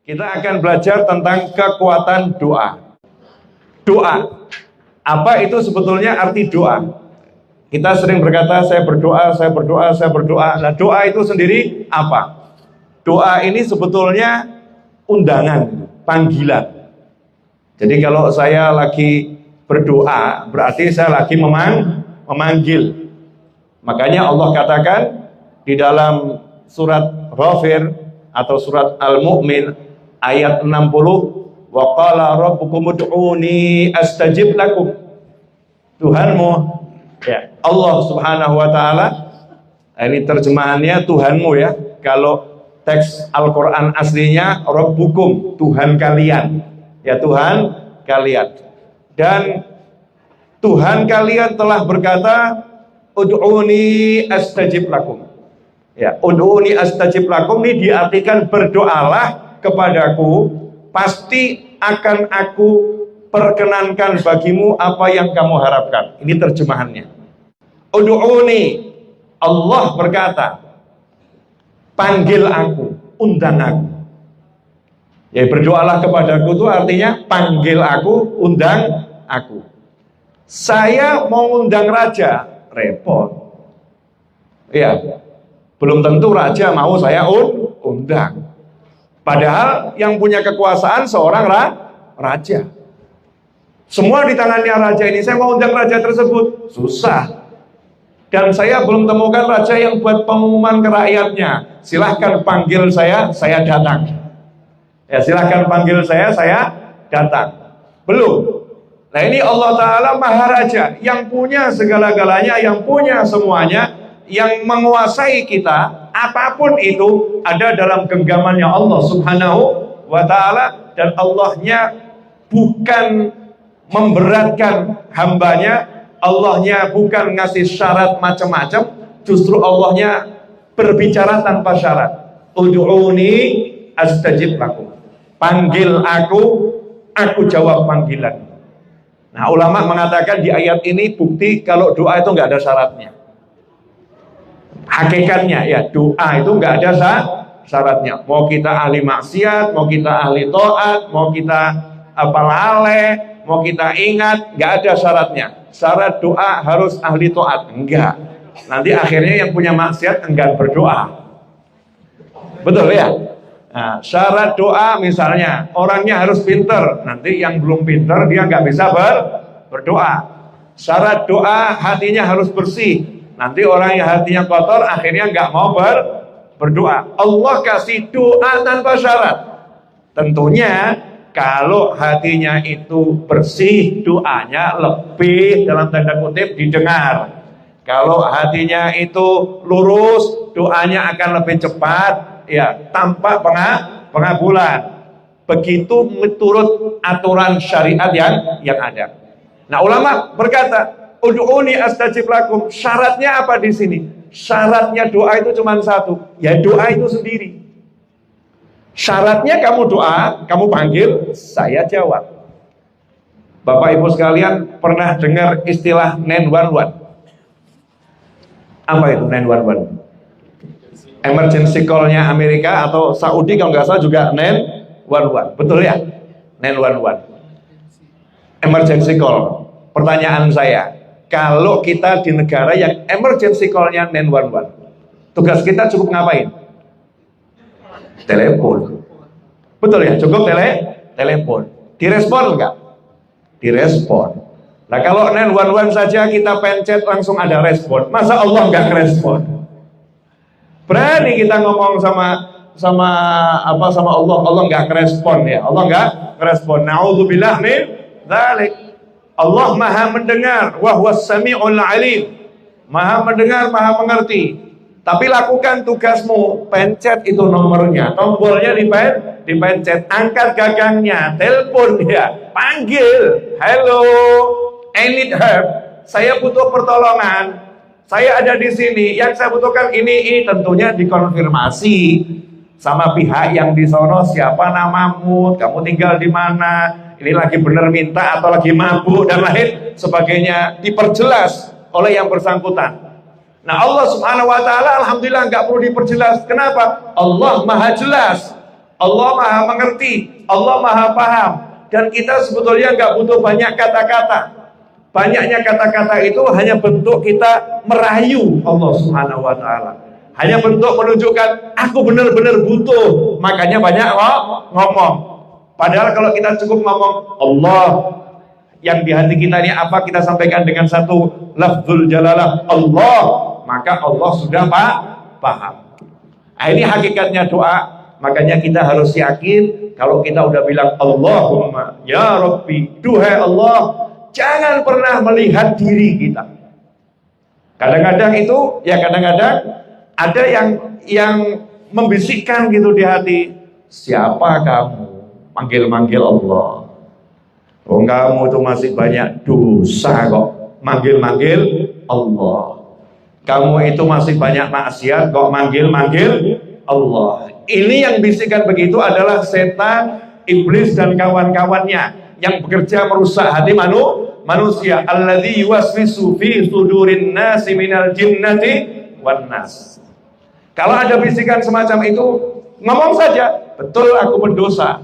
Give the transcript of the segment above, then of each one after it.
Kita akan belajar tentang kekuatan doa. Doa. Apa itu sebetulnya arti doa? Kita sering berkata, saya berdoa, saya berdoa, saya berdoa. Nah, doa itu sendiri apa? Doa ini sebetulnya undangan, panggilan. Jadi kalau saya lagi berdoa, berarti saya lagi memanggil. Makanya Allah katakan di dalam surat Ghafir atau surat Al-Mu'min ayat 60, wa qala rabbukum ud'uni astajib lakum. Tuhanmu, ya, Allah Subhanahu wa taala. Ini terjemahannya Tuhanmu ya. Kalau teks Al-Qur'an aslinya rabbukum, Tuhan kalian. Ya, Tuhan kalian. Dan Tuhan kalian telah berkata, ud'uni astajib lakum. Ya, ud'uni astajib lakum ini diartikan berdoalah kepadaku, pasti akan aku perkenankan bagimu apa yang kamu harapkan. Ini terjemahannya. Ud'uni, Allah berkata, panggil aku, undang aku. Ya, berdoalah kepadaku itu artinya panggil aku, undang aku. Saya mau undang raja, repot. Ya, belum tentu raja mau saya undang. Padahal yang punya kekuasaan seorang raja. Semua di tangannya raja ini. Saya mau undang raja tersebut, susah. Dan saya belum temukan raja yang buat pengumuman ke rakyatnya. Silahkan panggil saya datang. Ya, silahkan panggil saya datang. Belum. Nah, ini Allah Ta'ala Maharaja, yang punya segala-galanya, yang punya semuanya, yang menguasai kita. Apapun itu ada dalam genggamannya Allah Subhanahu wa ta'ala. Dan Allahnya bukan memberatkan hambanya, Allahnya bukan ngasih syarat macam-macam, justru Allahnya berbicara tanpa syarat. Ud'uni astajib lakum. Panggil aku jawab panggilan. Nah, ulama mengatakan di ayat ini bukti kalau doa itu nggak ada syaratnya. Hakikatnya ya, doa itu nggak ada syaratnya. Mau kita ahli maksiat, mau kita ahli taat, mau kita lalai, mau kita ingat, nggak ada syaratnya. Syarat doa harus ahli taat, enggak. Nanti akhirnya yang punya maksiat enggan berdoa. Betul ya? Nah, syarat doa misalnya orangnya harus pinter, nanti yang belum pinter dia nggak bisa berdoa. Syarat doa hatinya harus bersih. Nanti orang yang hatinya kotor akhirnya nggak mau berdoa. Allah kasih doa tanpa syarat. Tentunya kalau hatinya itu bersih, doanya lebih dalam tanda kutip didengar. Kalau hatinya itu lurus, doanya akan lebih cepat, ya, tanpa pengabulan. Begitu menurut aturan syariat yang ada. Nah, ulama berkata, ud'uni astajib lakum. Syaratnya apa di sini? Syaratnya doa itu cuma satu, ya doa itu sendiri. Syaratnya kamu doa, kamu panggil, saya jawab. Bapak Ibu sekalian pernah dengar istilah 911? Apa itu 911? Emergency call-nya Amerika atau Saudi kalau nggak salah juga 911. Betul ya? 911. Emergency call. Pertanyaan saya, kalau kita di negara yang emergency call-nya 911, tugas kita cukup ngapain? Telepon. Betul ya, cukup telepon. Direspon enggak? Direspon. Nah, kalau 911 saja kita pencet langsung ada respon, masa Allah enggak ngerespon? Berani kita ngomong sama Allah, Allah enggak ngerespon ya. Allah enggak ngerespon. Na'udzubillah min dzalik. Allah Maha mendengar, wa huwas samiul alim. Maha mendengar, Maha mengerti. Tapi lakukan tugasmu, pencet itu nomornya, tombolnya dipencet, angkat gagangnya, telepon dia, panggil, hello, I need help, saya butuh pertolongan, saya ada di sini, yang saya butuhkan ini tentunya dikonfirmasi sama pihak yang di sono, siapa namamu, kamu tinggal di mana, ini lagi benar minta atau lagi mabuk dan lain sebagainya, diperjelas oleh yang bersangkutan. Nah, Allah Subhanahu wa ta'ala alhamdulillah nggak perlu diperjelas. Kenapa? Allah Maha jelas. Allah maha mengerti, Allah maha paham. Dan kita sebetulnya nggak butuh banyak kata-kata. Banyaknya kata-kata itu hanya bentuk kita merayu Allah Subhanahu wa Ta'ala. Hanya bentuk menunjukkan aku benar-benar butuh, makanya banyak ngomong. Padahal kalau kita cukup ngomong Allah, yang di hati kita ini apa kita sampaikan dengan satu lafzul jalalah Allah, maka Allah sudah paham. Nah, ini hakikatnya doa. Makanya kita harus yakin kalau kita udah bilang Allahumma ya Rabbi, duhai Allah, jangan pernah melihat diri kita. Kadang-kadang itu ya kadang-kadang ada yang membisikkan gitu di hati, siapa kamu manggil-manggil Allah? Oh, kamu tuh masih banyak dosa kok manggil-manggil Allah. Kamu itu masih banyak maksiat kok manggil-manggil Allah. Ini yang bisikan begitu adalah setan, iblis dan kawan-kawannya yang bekerja merusak hati manusia. Alladzi yuwaswisu fi sudurin nasi minal jinnati wan nas. Kalau ada bisikan semacam itu, ngomong saja, betul aku berdosa.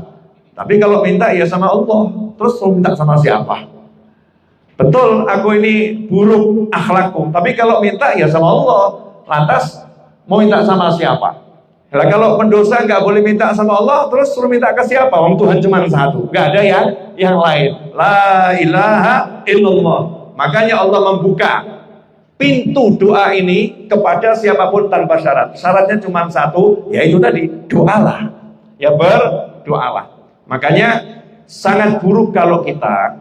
Tapi kalau minta ya sama Allah, terus mau minta sama siapa? Betul aku ini buruk akhlakku, tapi kalau minta ya sama Allah. Lantas mau minta sama siapa? Nah, kalau pendosa nggak boleh minta sama Allah, terus suruh minta ke siapa? Wong Tuhan cuma satu, nggak ada yang lain. La ilaha illallah. Makanya Allah membuka pintu doa ini kepada siapapun tanpa syarat. Syaratnya cuma satu, yaitu tadi doalah. Ya berdoalah. Makanya sangat buruk kalau kita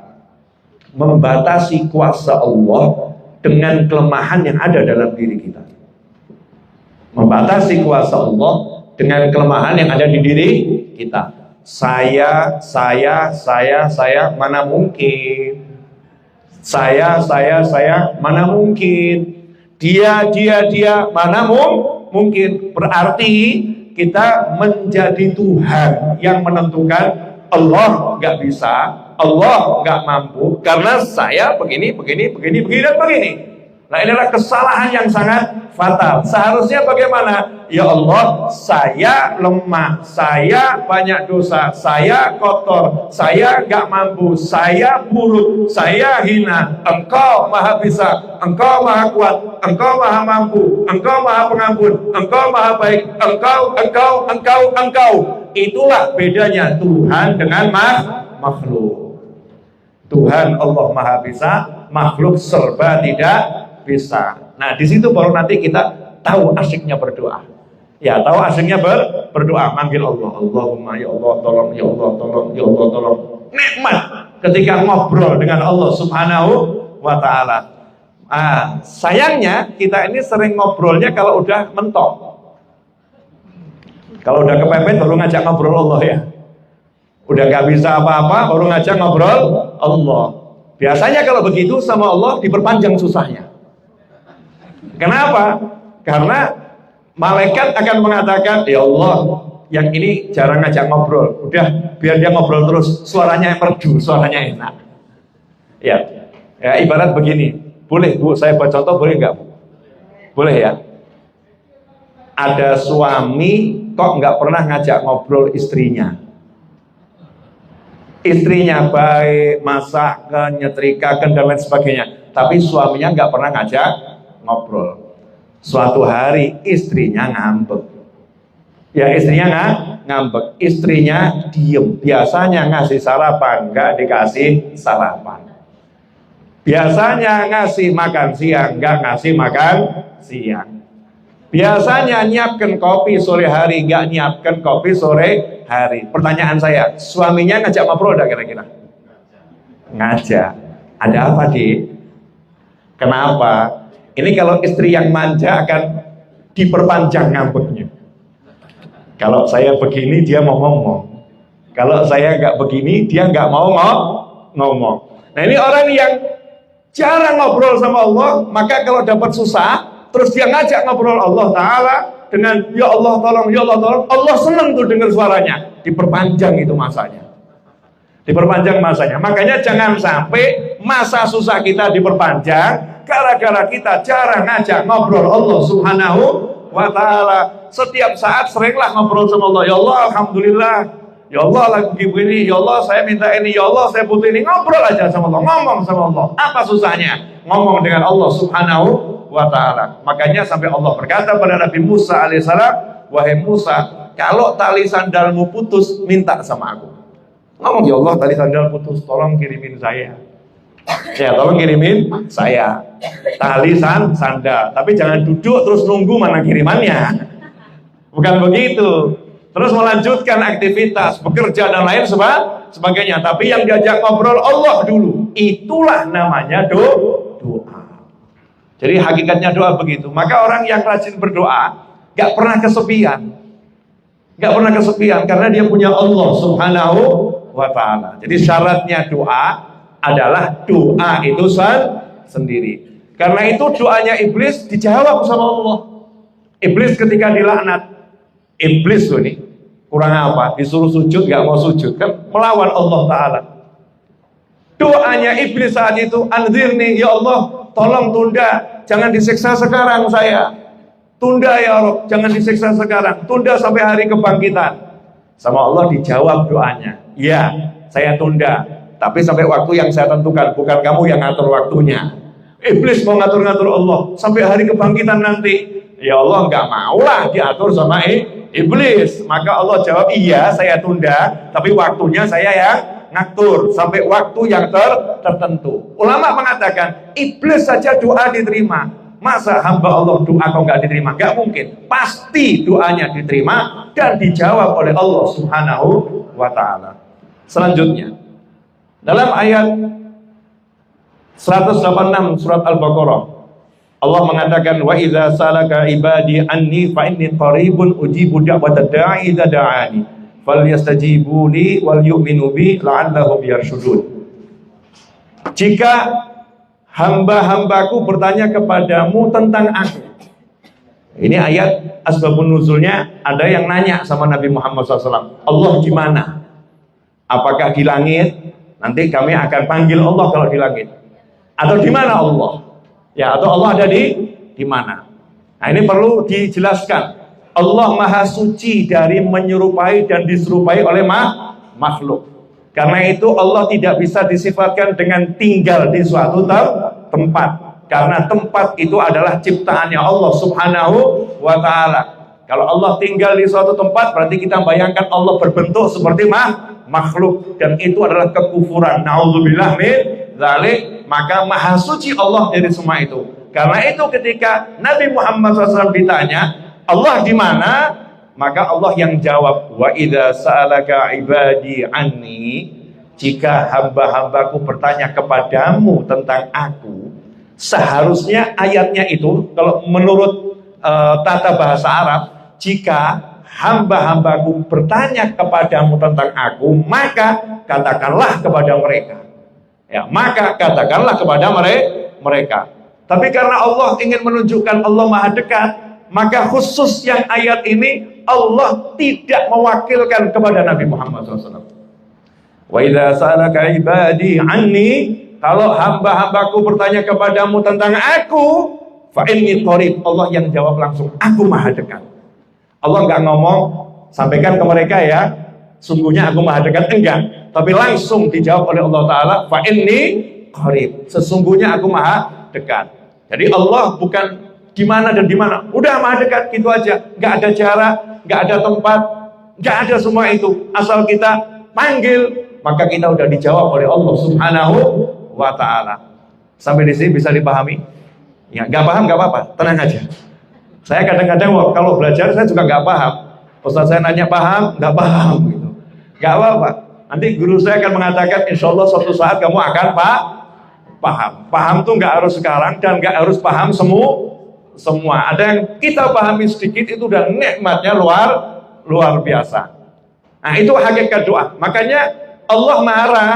membatasi kuasa Allah dengan kelemahan yang ada dalam diri kita. Membatasi kuasa Allah dengan kelemahan yang ada di diri kita. Saya, mana mungkin. Saya, mana mungkin. Dia, mana mungkin. Berarti kita menjadi Tuhan yang menentukan Allah nggak bisa, Allah nggak mampu, karena saya begini, dan begini. Nah, inilah kesalahan yang sangat fatal. Seharusnya bagaimana? Ya Allah, saya lemah, saya banyak dosa, saya kotor, saya gak mampu, saya buruk, saya hina. Engkau maha bisa, Engkau maha kuat, Engkau maha mampu, Engkau maha pengampun, Engkau maha baik, Engkau. Itulah bedanya Tuhan dengan makhluk. Tuhan Allah maha bisa, makhluk serba tidak bisa. Nah, di situ baru nanti kita tahu asyiknya berdoa. Ya, tahu asyiknya berdoa, manggil Allah. Allahumma ya Allah tolong, ya Allah tolong, ya Allah tolong. Nikmat ketika ngobrol dengan Allah Subhanahu wa Ta'ala. Sayangnya kita ini sering ngobrolnya kalau udah mentok. Kalau udah kepepet baru ngajak ngobrol Allah ya. Udah gak bisa apa-apa baru ngajak ngobrol Allah. Biasanya kalau begitu sama Allah diperpanjang susahnya. Kenapa? Karena malaikat akan mengatakan, ya Allah, yang ini jarang ngajak ngobrol. Udah, biar dia ngobrol terus, suaranya merdu, suaranya enak. Ya, ibarat begini. Boleh Bu, saya buat contoh, boleh nggak Bu? Boleh ya? Ada suami kok nggak pernah ngajak ngobrol istrinya. Istrinya baik, masakan, nyetrikakan, dan lain sebagainya. Tapi suaminya nggak pernah ngajak ngobrol. Suatu hari istrinya ngambek. Ya, istrinya ngambek. Istrinya diem. Biasanya ngasih sarapan, nggak dikasih sarapan. Biasanya ngasih makan siang, nggak ngasih makan siang. Biasanya nyiapkan kopi sore hari, nggak nyiapkan kopi sore hari. Pertanyaan saya, suaminya ngajak ngobrol enggak kira-kira? Ngajak. Ada apa, Dik? Kenapa? Ini kalau istri yang manja akan diperpanjang ngambeknya. Kalau saya begini dia mau ngomong. Kalau saya nggak begini dia nggak mau ngomong. Nah, ini orang yang jarang ngobrol sama Allah, maka kalau dapat susah, terus dia ngajak ngobrol Allah Ta'ala dengan ya Allah tolong, ya Allah tolong, Allah senang tuh dengar suaranya. Diperpanjang itu masanya. Diperpanjang masanya. Makanya jangan sampai masa susah kita diperpanjang gara-gara kita jarang ngajak ngobrol Allah Subhanahu wa ta'ala. Setiap saat seringlah ngobrol sama Allah. Ya Allah, alhamdulillah. Ya Allah, lagi begini. Ya Allah, saya minta ini. Ya Allah, saya butuh ini. Ngobrol aja sama Allah, ngomong sama Allah. Apa susahnya? Ngomong dengan Allah subhanahu wa ta'ala. Makanya sampai Allah berkata pada Nabi Musa alaihissalam, wahai Musa, kalau tali sandalmu putus, minta sama aku. Ngomong, ya Allah, tali sandal putus, tolong kirimin saya. Ya, tolong kirimin saya tali sandal. Tapi jangan duduk terus nunggu mana kirimannya. Bukan begitu. Terus melanjutkan aktivitas, bekerja dan lain sebagainya. Tapi yang diajak ngobrol Allah dulu. Itulah namanya doa. Jadi hakikatnya doa begitu. Maka orang yang rajin berdoa gak pernah kesepian. Gak pernah kesepian karena dia punya Allah subhanahu wa ta'ala. Jadi syaratnya doa adalah doa itu sendiri. Karena itu doanya iblis dijawab sama Allah. Iblis ketika dilaknat, iblis loh ini kurang apa? Disuruh sujud gak mau sujud, kan melawan Allah Ta'ala. Doanya iblis saat itu, anzirni ya Allah, tolong tunda, jangan disiksa sekarang saya. Tunda ya Allah, jangan disiksa sekarang, tunda sampai hari kebangkitan. Sama Allah dijawab doanya, ya saya tunda, tapi sampai waktu yang saya tentukan, bukan kamu yang ngatur waktunya. Iblis mau ngatur-ngatur Allah sampai hari kebangkitan nanti. Ya Allah, nggak maulah diatur sama iblis. Maka Allah jawab, iya saya tunda, tapi waktunya saya yang ngatur sampai waktu yang tertentu. Ulama mengatakan iblis saja doa diterima. Masa hamba Allah doa kok nggak diterima? Nggak mungkin. Pasti doanya diterima dan dijawab oleh Allah subhanahu wa ta'ala. Selanjutnya, dalam ayat 186 surat Al-Baqarah, Allah mengatakan, wa idza salaka ibadi anni fa inni qaribun ujibu da'watad da'i idza da'ani falyastajibu li wal yu'minu bi la'allahum yarshudun. Jika hamba-hambaku bertanya kepadamu tentang aku. Ini ayat asbabun nuzulnya, ada yang nanya sama Nabi Muhammad SAW, Allah di mana? Apakah di langit? Nanti kami akan panggil Allah kalau di langit. Atau di mana Allah? Ya, atau Allah ada di mana? Nah, ini perlu dijelaskan. Allah Maha Suci dari menyerupai dan diserupai oleh makhluk. Karena itu Allah tidak bisa disifatkan dengan tinggal di suatu tempat. Karena tempat itu adalah ciptaannya Allah subhanahu wa ta'ala. Kalau Allah tinggal di suatu tempat, berarti kita bayangkan Allah berbentuk seperti makhluk. Dan itu adalah kekufuran. Na'udzubillah min dzalik. Maka Maha Suci Allah dari semua itu. Karena itu ketika Nabi Muhammad SAW ditanya, Allah di mana? Maka Allah yang jawab, wa idza sa'alaka ibadi anni, jika hamba-hambaku bertanya kepadamu tentang aku. Seharusnya ayatnya itu, kalau menurut tata bahasa Arab, jika hamba-hambaku bertanya kepadamu tentang aku, maka katakanlah kepada mereka. Ya, maka katakanlah kepada mereka. Tapi karena Allah ingin menunjukkan Allah Maha dekat, maka khusus yang ayat ini Allah tidak mewakilkan kepada Nabi Muhammad SAW. Wa idza sa'alaka ibadi anni, kalau hamba-hambaku bertanya kepadamu tentang aku, fa inni qarib, Allah yang jawab langsung, aku Maha dekat. Allah nggak ngomong, sampaikan ke mereka ya, sungguhnya aku Maha dekat, enggak. Tapi langsung dijawab oleh Allah Ta'ala, fa inni qarib, sesungguhnya aku Maha dekat. Jadi Allah bukan di mana dan di mana, udah Maha dekat gitu aja, nggak ada jarak, nggak ada tempat, nggak ada semua itu. Asal kita panggil, maka kita udah dijawab oleh Allah Subhanahu wa ta'ala. Sampai di sini bisa dipahami? Ya, nggak paham nggak apa-apa, tenang aja. Saya kadang-kadang kalau belajar saya juga nggak paham. Ustaz saya nanya paham, nggak paham gitu. Nggak apa-apa. Nanti guru saya akan mengatakan, insya Allah suatu saat kamu akan paham. Paham tuh nggak harus sekarang dan nggak harus paham semua. Ada yang kita pahami sedikit itu udah nikmatnya luar biasa. Nah itu hakikat doa. Makanya Allah marah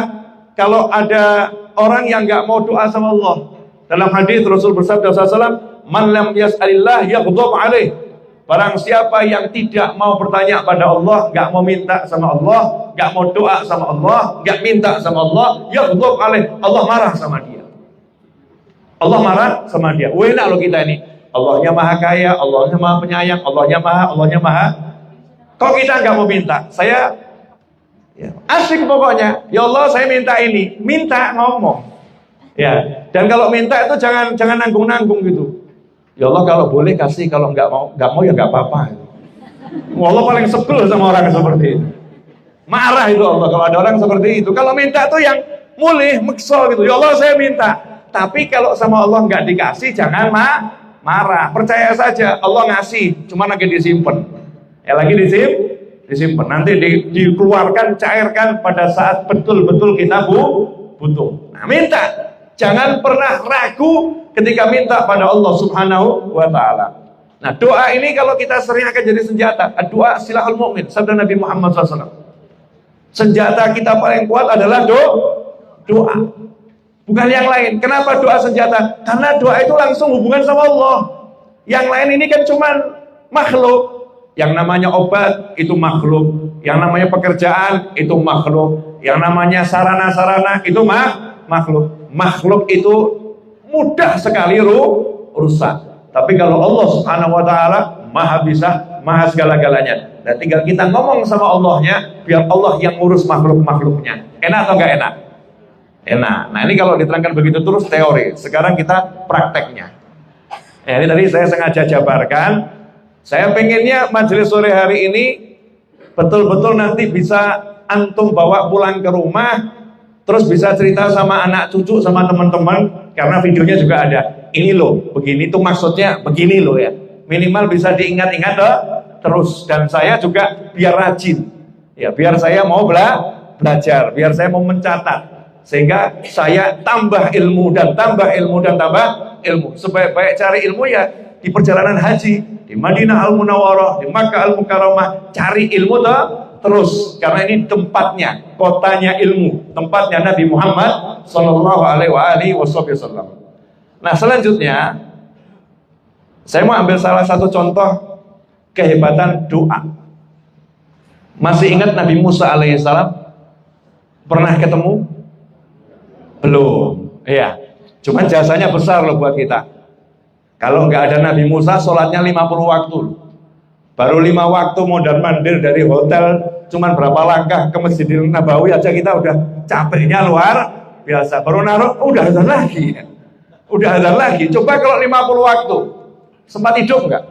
kalau ada orang yang nggak mau doa sama Allah. Dalam hadis Rasul bersabda SAW, man lam yas'alillah yaghdab alaih. Barang siapa yang tidak mau bertanya pada Allah, nggak mau minta sama Allah, nggak mau doa sama Allah, nggak minta sama Allah, yaghdab alaih, Allah marah sama dia. Allah marah sama dia. Enak loh kita ini. Allahnya maha kaya, Allahnya maha penyayang, Allahnya maha. Kok kita nggak mau minta? Saya asik pokoknya. Ya Allah, saya minta ini. Minta ngomong. Ya. Dan kalau minta itu jangan nanggung-nanggung gitu. Ya Allah, kalau boleh kasih, kalau nggak mau ya nggak apa-apa. Allah paling sebel sama orang seperti itu. Marah itu Allah kalau ada orang seperti itu. Kalau minta tuh yang mulih, mekso gitu. Ya Allah, saya minta. Tapi kalau sama Allah nggak dikasih, jangan marah. Percaya saja, Allah ngasih, cuma lagi disimpan. Lagi disimpan. Nanti dikeluarkan, cairkan pada saat betul-betul kita butuh. Nah, minta. Jangan pernah ragu ketika minta pada Allah Subhanahu wa Ta'ala. Nah, doa ini kalau kita sering akan jadi senjata. Doa silahul mu'min, sabda Nabi Muhammad SAW. Senjata kita paling kuat adalah doa. Bukan yang lain. Kenapa doa senjata? Karena doa itu langsung hubungan sama Allah. Yang lain ini kan cuman makhluk. Yang namanya obat itu makhluk. Yang namanya pekerjaan itu makhluk. Yang namanya sarana-sarana itu makhluk. Makhluk itu mudah sekali rusak. Tapi kalau Allah Subhanahu wa Ta'ala maha bisa, maha segala-galanya. Nah, tinggal kita ngomong sama Allahnya, biar Allah yang ngurus makhluk-makhluknya. Enak atau enggak enak? Enak. Nah, ini kalau diterangkan begitu terus teori. Sekarang kita prakteknya. Ini tadi saya sengaja jabarkan. Saya pengennya majelis sore hari ini betul-betul nanti bisa antum bawa pulang ke rumah, terus bisa cerita sama anak cucu, sama teman-teman, karena videonya juga ada. Ini loh, begini tuh maksudnya, begini loh ya. Minimal bisa diingat-ingat terus. Dan saya juga biar rajin, ya, biar saya mau belajar, biar saya mau mencatat, sehingga saya tambah ilmu dan tambah ilmu dan tambah ilmu. Sebaik-baik cari ilmu ya di perjalanan haji, di Madinah Al-Munawwarah, di Makkah Al-Mukarramah, cari ilmu terus, karena ini tempatnya, kotanya ilmu, tempatnya Nabi Muhammad Sallallahu Alaihi Wasallam. Nah, selanjutnya saya mau ambil salah satu contoh kehebatan doa. Masih ingat Nabi Musa alaihissalam? Pernah ketemu? Belum. Iya. Cuman jasanya besar loh buat kita. Kalau nggak ada Nabi Musa, sholatnya 50 waktu. Baru 5 waktu mondar-mandir dari hotel, cuman berapa langkah ke Masjidil Nabawi aja kita udah capeknya luar biasa. Baru naruh, udah azan lagi. Udah azan lagi. Coba kalau 50 waktu, sempat hidup nggak?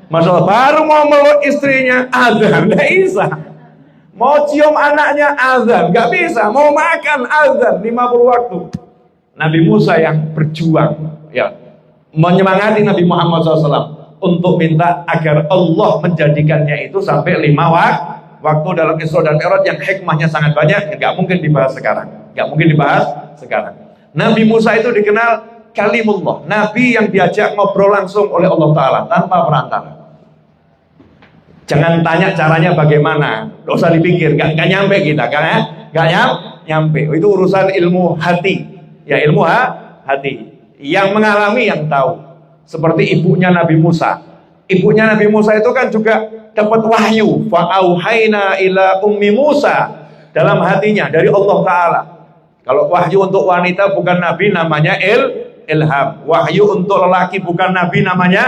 Masya Allah, baru mau meluk istrinya, azan, nggak bisa. Mau cium anaknya, azan, nggak bisa. Mau makan, azan, 50 waktu. Nabi Musa yang berjuang, ya, menyemangati Nabi Muhammad SAW untuk minta agar Allah menjadikannya itu sampai 5 waktu dalam Isra dan Mi'raj yang hikmahnya sangat banyak, nggak mungkin dibahas sekarang. Nggak mungkin dibahas sekarang. Nabi Musa itu dikenal kalimullah, Nabi yang diajak ngobrol langsung oleh Allah Ta'ala tanpa perantara. Jangan tanya caranya bagaimana, nggak usah dipikir, nggak nyampe kita, nggak nyampe. Itu urusan ilmu hati, ya, ilmu hati. Yang mengalami yang tahu. Seperti ibunya Nabi Musa. Ibunya Nabi Musa itu kan juga dapat wahyu. Fa'auhayna ila ummi Musa. Dalam hatinya dari Allah Ta'ala. Kalau wahyu untuk wanita bukan Nabi, namanya ilham. Wahyu untuk lelaki bukan Nabi, namanya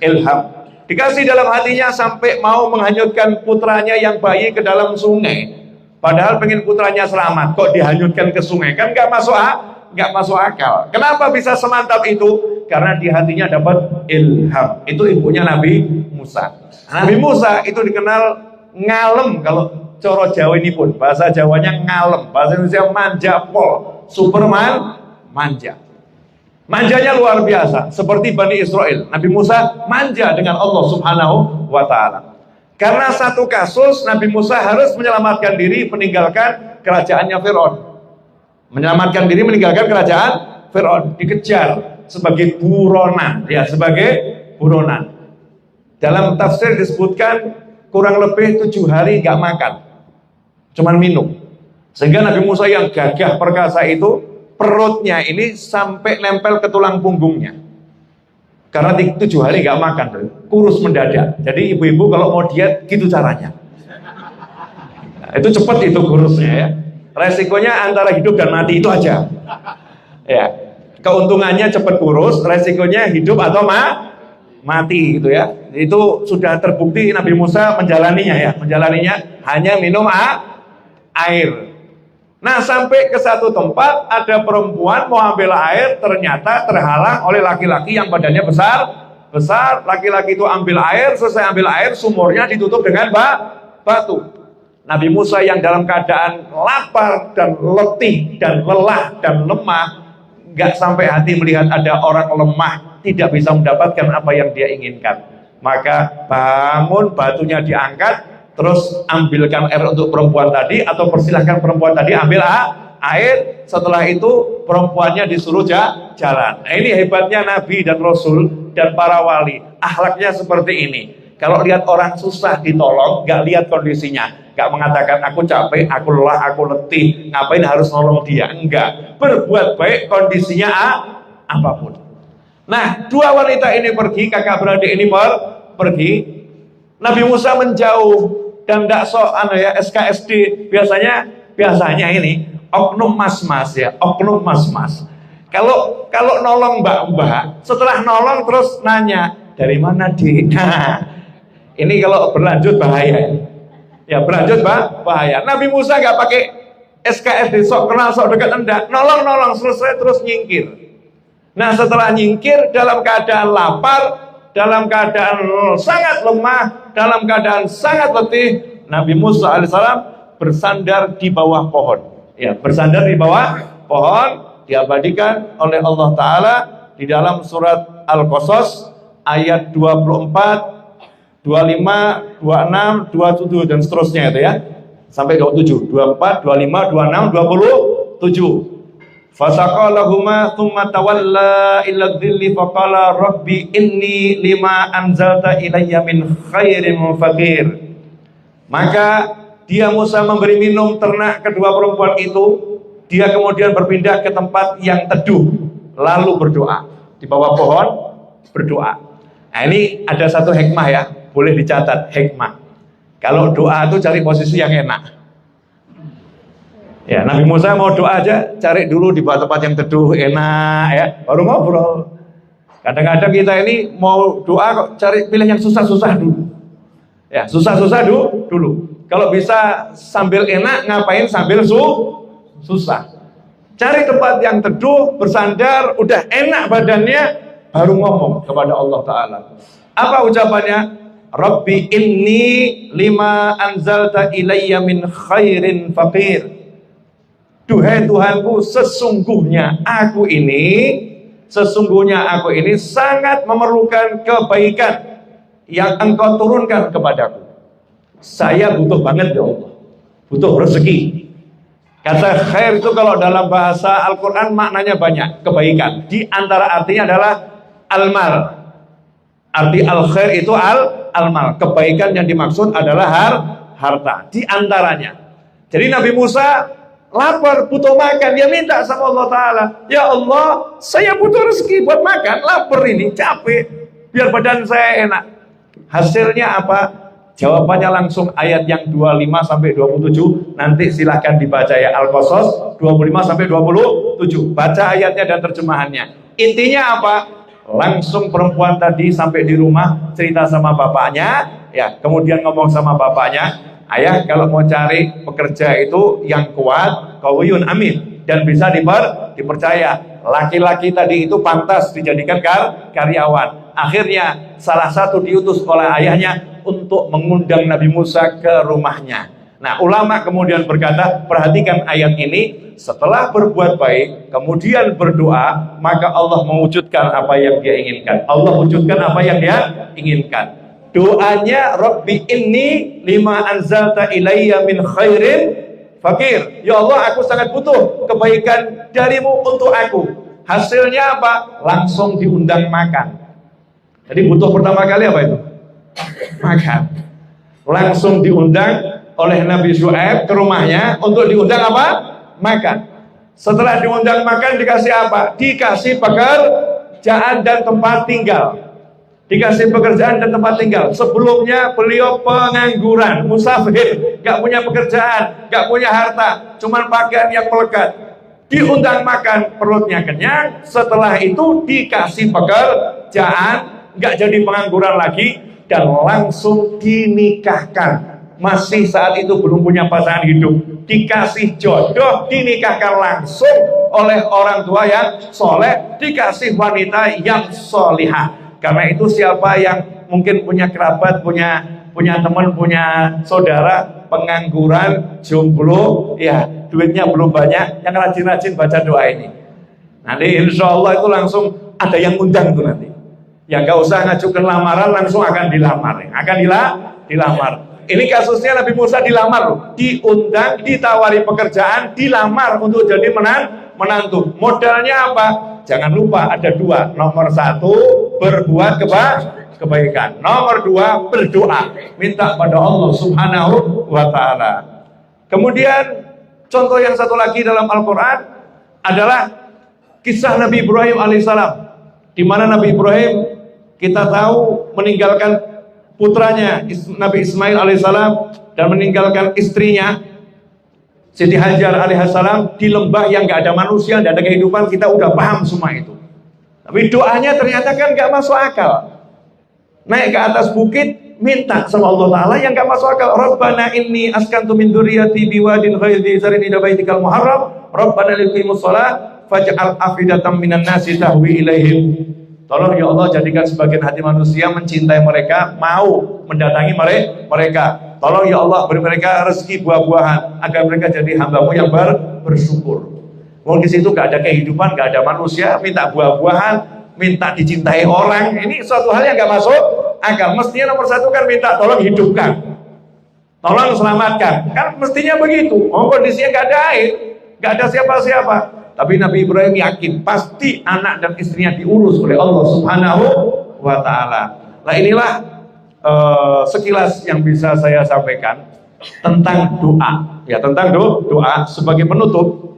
ilham. Dikasih dalam hatinya sampai mau menghanyutkan putranya yang bayi ke dalam sungai. Padahal pengen putranya selamat, kok dihanyutkan ke sungai? Kan nggak masuk akal. Kenapa bisa semantap itu? Karena di hatinya dapat ilham. Itu ibunya Nabi Musa. Nabi Musa itu dikenal ngalem, kalau coro Jawa ini pun bahasa Jawanya ngalem, bahasa Indonesia manja pol, Superman manja. Manjanya luar biasa, seperti Bani Israel. Nabi Musa manja dengan Allah Subhanahu wa Ta'ala. Karena satu kasus, Nabi Musa harus menyelamatkan diri meninggalkan kerajaannya Fir'aun. Menyelamatkan diri meninggalkan kerajaan Fir'aun, dikejar sebagai buronan, ya, sebagai buronan. Dalam tafsir disebutkan kurang lebih 7 hari gak makan, cuman minum. Sehingga Nabi Musa yang gagah perkasa itu, perutnya ini sampai nempel ke tulang punggungnya. Karena 7 hari gak makan, kurus mendadak. Jadi ibu-ibu kalau mau diet, gitu caranya. Nah, itu cepat itu kurusnya ya. Resikonya antara hidup dan mati itu aja. Ya. Keuntungannya cepat kurus, resikonya hidup atau mati gitu ya. Itu sudah terbukti Nabi Musa menjalaninya ya. Menjalaninya hanya minum air. Nah, sampai ke satu tempat ada perempuan mau ambil air, ternyata terhalang oleh laki-laki yang badannya besar. Laki-laki itu ambil air, selesai ambil air, sumurnya ditutup dengan batu. Nabi Musa yang dalam keadaan lapar dan letih dan lelah dan lemah, nggak sampai hati melihat ada orang lemah tidak bisa mendapatkan apa yang dia inginkan. Maka bangun, batunya diangkat, terus ambilkan air untuk perempuan tadi, atau persilahkan perempuan tadi ambil air. Setelah itu perempuannya disuruh jalan. Nah, ini hebatnya Nabi dan Rasul dan para wali. Akhlaknya seperti ini. Kalau lihat orang susah ditolong, nggak lihat kondisinya, nggak mengatakan aku capek, aku lelah, aku letih, ngapain harus nolong dia. Enggak, berbuat baik kondisinya apapun. Nah, dua wanita ini pergi, kakak beradik ini pergi. Nabi Musa menjauh dan tidak SKSD. Biasanya ini oknum mas-mas ya, oknum mas-mas. Kalau nolong mbak-mbak, setelah nolong terus nanya, dari mana di? Ini kalau berlanjut bahaya. Ya berlanjut bahaya. Nabi Musa nggak pakai SKSD, sok kenal sok dekat, enggak. Nolong selesai terus nyingkir. Nah, setelah nyingkir dalam keadaan lapar, dalam keadaan sangat lemah, dalam keadaan sangat letih, Nabi Musa alaihissalam bersandar di bawah pohon. Ya, bersandar di bawah pohon, diabadikan oleh Allah Ta'ala di dalam surat Al-Qasas ayat 24, 25, 26, 27 dan seterusnya itu ya. Sampai 27, 24, 25, 26, 27. Fasaqalahuma thumma tawalla ila dhilli faqala rabbi inni lima anzalta ilayya min khairin faqir. Maka dia Musa memberi minum ternak kedua perempuan itu. Dia kemudian berpindah ke tempat yang teduh, lalu berdoa di bawah pohon, berdoa. Nah, ini ada satu hikmah ya, boleh dicatat hikmah. Kalau doa itu cari posisi yang enak. Ya, Nabi Musa mau doa aja, cari dulu di tempat yang teduh, enak ya, baru ngobrol. Kadang-kadang kita ini mau doa kok cari pilih yang susah-susah dulu. Ya, susah-susah dulu. Kalau bisa sambil enak, ngapain sambil susah. Cari tempat yang teduh, bersandar, udah enak badannya, baru ngomong kepada Allah Ta'ala. Apa ucapannya? Rabbi inni lima anzalta ilayya min khairin faqir. Duhai Tuhanku, sesungguhnya aku ini sangat memerlukan kebaikan yang Engkau turunkan kepadaku. Saya butuh banget ya Allah, butuh rezeki. Kata khair itu kalau dalam bahasa Al-Quran maknanya banyak, kebaikan. Di antara artinya adalah al-mal. Arti al-khair itu al-mal. Kebaikan yang dimaksud adalah harta. Di antaranya. Jadi Nabi Musa lapar, butuh makan, dia minta sama Allah Ta'ala, ya Allah, saya butuh rezeki buat makan, lapar ini, capek, biar badan saya enak. Hasilnya apa? Jawabannya langsung ayat yang 25-27, nanti silahkan dibaca ya, Al-Qasas 25-27, baca ayatnya dan terjemahannya. Intinya apa? Langsung perempuan tadi sampai di rumah, cerita sama bapaknya, ya, kemudian ngomong sama bapaknya, ayah kalau mau cari pekerja itu yang kuat, qawiyun amin, dan bisa dipercaya. Laki-laki tadi itu pantas dijadikan karyawan. Akhirnya salah satu diutus oleh ayahnya untuk mengundang Nabi Musa ke rumahnya. Nah, ulama kemudian berkata, perhatikan ayat ini, setelah berbuat baik, kemudian berdoa, maka Allah mewujudkan apa yang dia inginkan. Allah wujudkan apa yang dia inginkan. Doanya Rabbi inni lima anzalta ilayya min khairin faqir. Ya Allah, aku sangat butuh kebaikan darimu untuk aku. Hasilnya apa? Langsung diundang makan. Jadi butuh pertama kali apa itu? Makan. Langsung diundang oleh Nabi Syuaib ke rumahnya untuk diundang apa? Makan. Setelah diundang makan dikasih apa? Dikasih pekerjaan dan tempat tinggal. Dikasih pekerjaan dan tempat tinggal. Sebelumnya beliau pengangguran, musafir, gak punya pekerjaan, gak punya harta, cuman pakaian yang melekat. diundang makan, perutnya kenyang, setelah itu dikasih pekerjaan, nggak jadi pengangguran lagi, dan langsung dinikahkan. Masih saat itu belum punya pasangan hidup, dikasih jodoh, dinikahkan langsung oleh orang tua yang soleh, dikasih wanita yang solihah. Karena itu siapa yang mungkin punya kerabat, punya teman, punya saudara pengangguran, jomblo, ya duitnya belum banyak, yang rajin-rajin baca doa ini. Nanti insya Allah itu langsung ada yang undang tuh nanti. Ya nggak usah ngajukan lamaran, langsung akan dilamar, dilamar. Ini kasusnya Nabi Musa dilamar loh, diundang, ditawari pekerjaan, dilamar untuk jadi menantu. Modalnya apa? Jangan lupa ada dua. Nomor satu, berbuat kebaikan. Nomor dua, berdoa, minta pada Allah Subhanahu wa Ta'ala. Kemudian contoh yang satu lagi dalam Al-Quran adalah kisah Nabi Ibrahim alaihissalam, di mana Nabi Ibrahim kita tahu meninggalkan putranya Nabi Ismail alaihissalam dan meninggalkan istrinya Siti Hajar alaihissalam di lembah yang gak ada manusia, gak ada kehidupan. Kita udah paham semua itu. Tapi doanya ternyata kan gak masuk akal. Naik ke atas bukit minta sama Allah Ta'ala yang gak masuk akal. Rabbana inni askantu min dzurriyyati biwadin ghairi dzar'in inda baitikal muharram Rabbana liqimus shalah faj'al afidatan minan nasi tahwi ilaihim. Tolong ya Allah, jadikan sebagian hati manusia mencintai mereka, mau mendatangi mereka. Tolong ya Allah, beri mereka rezeki buah-buahan agar mereka jadi hamba-Mu yang bersyukur. Mau di situ gak ada kehidupan, gak ada manusia, minta buah-buahan, minta dicintai orang. Ini suatu hal yang gak masuk akal. Mestinya nomor satu kan minta tolong hidupkan, tolong selamatkan. Kan mestinya begitu. Oh, kondisinya gak ada air, gak ada siapa-siapa. Tapi Nabi Ibrahim yakin pasti anak dan istrinya diurus oleh Allah Subhanahu wa Ta'ala. Nah inilah sekilas yang bisa saya sampaikan tentang doa. Ya, tentang doa sebagai penutup.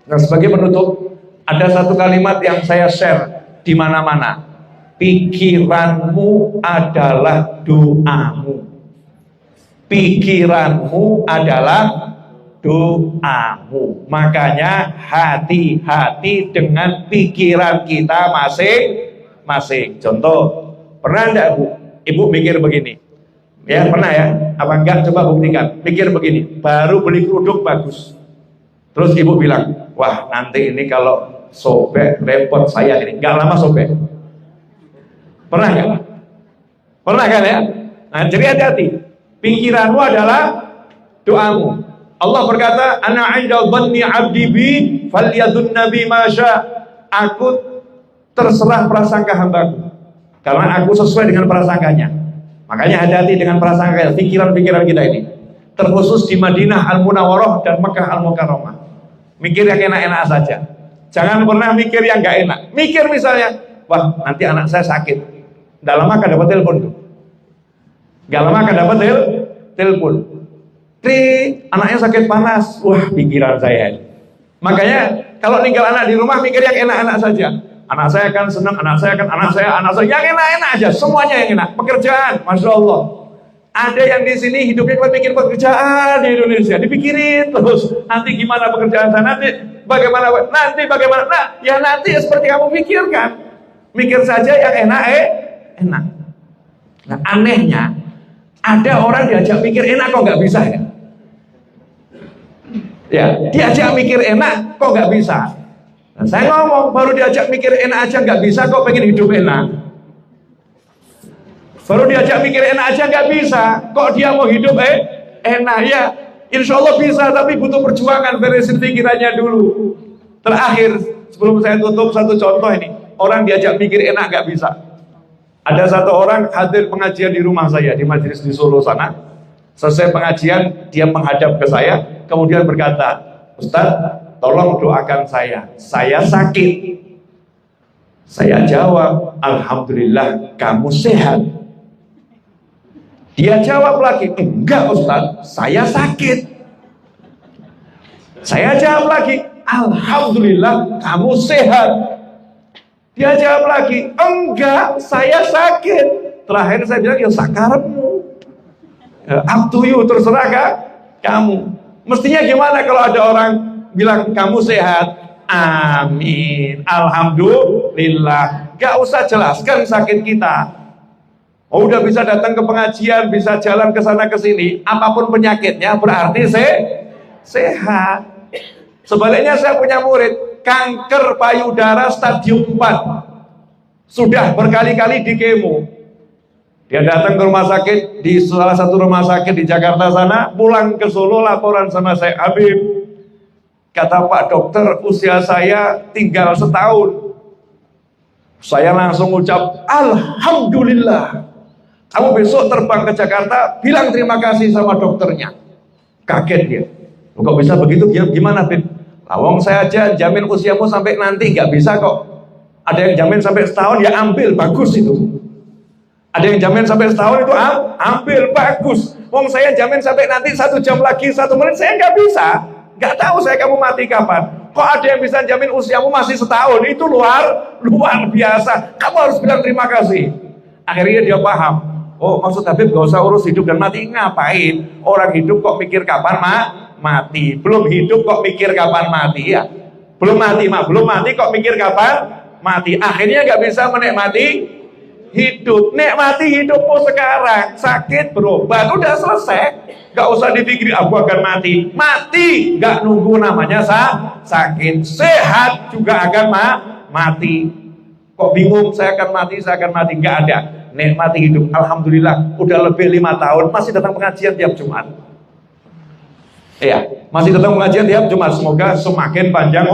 Nah, sebagai penutup ada satu kalimat yang saya share di mana-mana. Pikiranmu adalah doamu. Pikiranmu adalah doamu. Makanya hati-hati dengan pikiran kita masing-masing. Contoh, pernah enggak ibu mikir begini? Ya pernah ya? Apa enggak? Coba buktikan. Mikir begini, baru beli kerudung bagus, terus ibu bilang, wah nanti ini kalau sobek repot saya ini. Enggak lama sobek. Pernah enggak? Pernah kan ya? Nah jadi hati-hati. Pikiranmu adalah doamu. Allah berkata, ana 'inda dhanni 'abdi bi falyadhunna bi ma syaa. Aku terserah prasangka hambaku, karena aku sesuai dengan prasangkanya. Makanya hati-hati dengan prasangka, pikiran-pikiran kita ini. Terkhusus di Madinah Al-Munawwarah dan Mekah Al-Mukarramah. Mikir yang enak-enak saja. Jangan pernah mikir yang gak enak. Mikir misalnya, wah nanti anak saya sakit. Gak lama akan dapat telepon tuh. Gak lama akan dapat telepon. Anaknya sakit panas, wah pikiran saya. Makanya kalau tinggal anak di rumah mikir yang enak-enak saja. Anak saya akan senang, anak saya yang enak-enak aja, semuanya yang enak. Pekerjaan, masya Allah. Ada yang di sini hidupnya cuma pikir pekerjaan di Indonesia, dipikirin terus. Nanti gimana pekerjaan saya, nanti bagaimana. Nah, ya nanti seperti kamu pikirkan. Mikir saja yang enak. Nah anehnya, ada orang diajak mikir enak kok nggak bisa ya. Ya, diajak mikir enak kok nggak bisa. Nah, saya ngomong baru diajak mikir enak aja nggak bisa, kok pengen hidup enak. Baru diajak mikir enak aja nggak bisa, kok dia mau hidup enak ya. Insya Allah bisa, tapi butuh perjuangan, beresin pikirannya dulu. Terakhir, sebelum saya tutup, satu contoh ini. Orang diajak mikir enak nggak bisa. Ada satu orang hadir pengajian di rumah saya, di majelis di Solo sana. Selesai pengajian, dia menghadap ke saya, kemudian berkata, Ustaz, tolong doakan saya sakit. Saya jawab, Alhamdulillah kamu sehat. Dia jawab lagi, enggak Ustaz, saya sakit. Saya jawab lagi, Alhamdulillah kamu sehat. Dia jawab lagi, enggak, saya sakit. Terakhir saya bilang, ya sakarepmu. Up to you, terserah kan? Kamu. Mestinya gimana kalau ada orang bilang kamu sehat, amin, alhamdulillah. Gak usah jelaskan sakit kita. Oh, udah bisa datang ke pengajian, bisa jalan ke sana ke sini, apapun penyakitnya berarti sehat. Sebaliknya saya punya murid kanker payudara stadium 4, sudah berkali-kali di kemo. Dia datang ke rumah sakit, di salah satu rumah sakit di Jakarta sana, pulang ke Solo laporan sama saya, Habib, kata Pak Dokter usia saya tinggal setahun. Saya langsung ucap alhamdulillah. Kamu besok terbang ke Jakarta, bilang terima kasih sama dokternya. Kaget dia. Kok bisa begitu? Gimana, Bib? Lawang saya aja jamin usiamu sampai nanti, nggak bisa kok. Ada yang jamin sampai setahun, ya ambil, bagus itu. Ada yang jamin sampai setahun itu ambil, bagus. Wong saya jamin sampai nanti 1 jam lagi, 1 menit, saya nggak bisa. Nggak tahu saya kamu mati kapan. Kok ada yang bisa jamin usiamu masih setahun? Itu luar biasa. Kamu harus bilang terima kasih. Akhirnya dia paham. Oh, maksud Habib gak usah urus hidup dan mati. Ngapain? Orang hidup kok mikir kapan mati. Belum hidup kok mikir kapan mati ya. Belum mati kok mikir kapan mati. Akhirnya gak bisa menikmati hidup. Nikmati hidupmu sekarang. Sakit berobat, udah selesai. Gak usah dipikir aku akan mati. Mati gak nunggu namanya sakit. Sehat juga akan mati. Kok bingung saya akan mati. Gak ada. Nikmati hidup, alhamdulillah. Udah lebih 5 tahun masih datang pengajian tiap Jumat. Iya, masih datang pengajian tiap Jumat. Semoga semakin panjang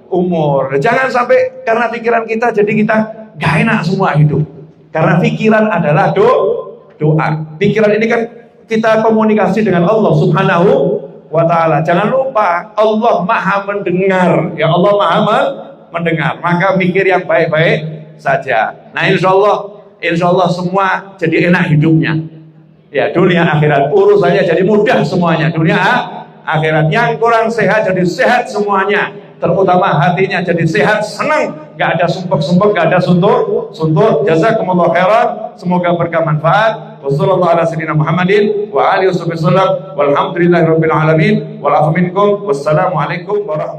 umur. Jangan sampai karena pikiran kita jadi kita gak enak semua hidup. Karena pikiran adalah doa. Pikiran ini kan kita komunikasi dengan Allah Subhanahu wa ta'ala. Jangan lupa Allah Maha mendengar. Ya Allah Maha mendengar. Maka mikir yang baik-baik saja. Nah, insya Allah semua jadi enak hidupnya. Ya, dunia akhirat urusannya jadi mudah semuanya. Dunia akhirat, yang kurang sehat jadi sehat semuanya. Terutama hatinya jadi sehat, senang, gak ada sumpek-sumpek, gak ada suntuk. Jazakumullah khairan, semoga berkah manfaat. Wassallallahu ala sayyidina Muhammadin wa alihi wasallam. Walhamdulillahirabbil alamin. Wal afu minkum. Wassalamualaikum warahmatullahi wabarakatuh.